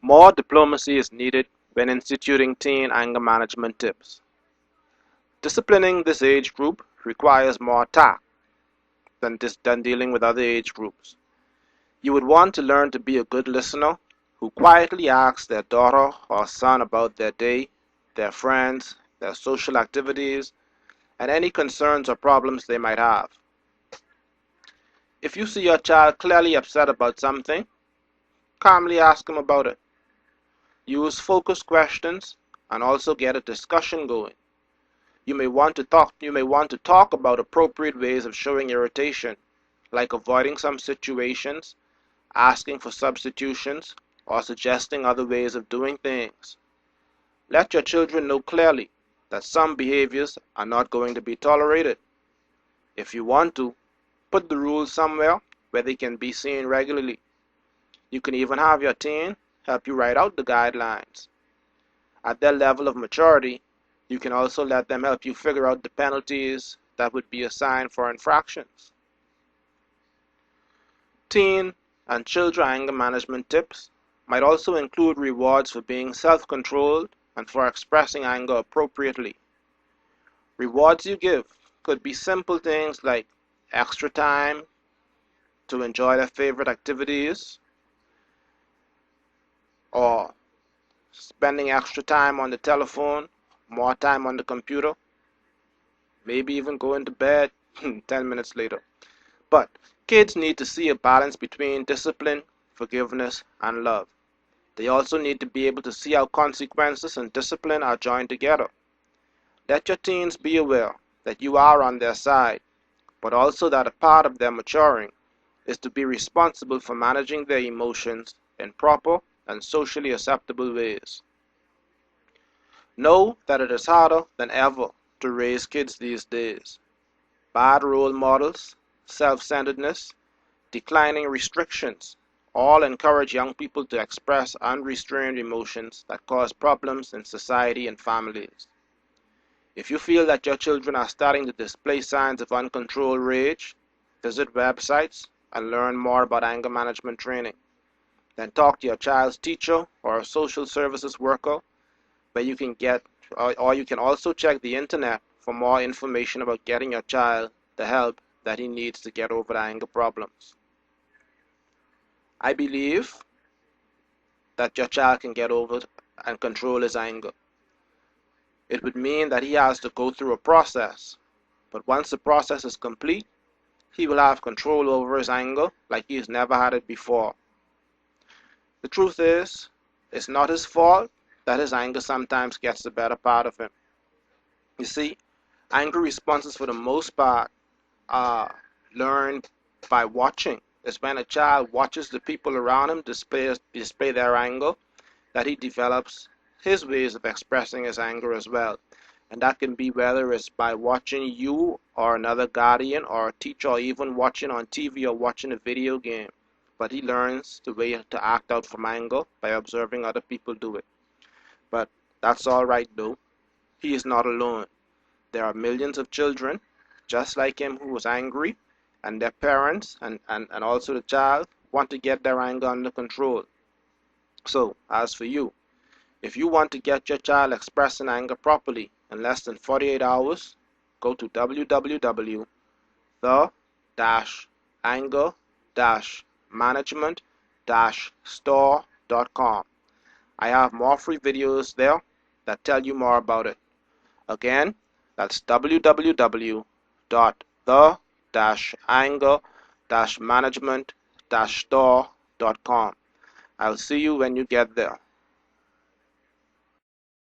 More diplomacy is needed when instituting teen anger management tips. Disciplining this age group requires more tact than dealing with other age groups. You would want to learn to be a good listener who quietly asks their daughter or son about their day, their friends, their social activities, and any concerns or problems they might have. If you see your child clearly upset about something, calmly ask him about it. Use focused questions and also get a discussion going. You may want to talk about appropriate ways of showing irritation, like avoiding some situations, asking for substitutions, or suggesting other ways of doing things. Let your children know clearly that some behaviors are not going to be tolerated. If you want to, put the rules somewhere where they can be seen regularly. You can even have your teen help you write out the guidelines. At their level of maturity, you can also let them help you figure out the penalties that would be assigned for infractions. Teen and children anger management tips might also include rewards for being self-controlled and for expressing anger appropriately. Rewards you give could be simple things like extra time to enjoy their favorite activities, or spending extra time on the telephone, more time on the computer, maybe even going to bed 10 minutes later. But kids need to see a balance between discipline, forgiveness, and love. They also need to be able to see how consequences and discipline are joined together. Let your teens be aware that you are on their side, but also that a part of their maturing is to be responsible for managing their emotions in proper and socially acceptable ways. Know that it is harder than ever to raise kids these days. Bad role models, self-centeredness, declining restrictions all encourage young people to express unrestrained emotions that cause problems in society and families. If you feel that your children are starting to display signs of uncontrolled rage, visit websites and learn more about anger management training. Then talk to your child's teacher or a social services worker where you can get, or you can also check the internet for more information about getting your child the help that he needs to get over the anger problems. I believe that your child can get over and control his anger. It would mean that he has to go through a process, but once the process is complete, he will have control over his anger like he has never had it before. The truth is, it's not his fault that his anger sometimes gets the better part of him. You see, angry responses for the most part are learned by watching. It's when a child watches the people around him display their anger that he develops his ways of expressing his anger as well. And that can be whether it's by watching you or another guardian or a teacher, or even watching on TV or watching a video game. But he learns the way to act out from anger by observing other people do it. But that's all right though. He is not alone. There are millions of children just like him who was angry, and their parents and also the child want to get their anger under control. So, as for you, if you want to get your child expressing anger properly in less than 48 hours, go to www.the-anger-management-store.com. I have more free videos there that tell you more about it. Again, that's www.the-anger-management-store.com. I'll see you when you get there.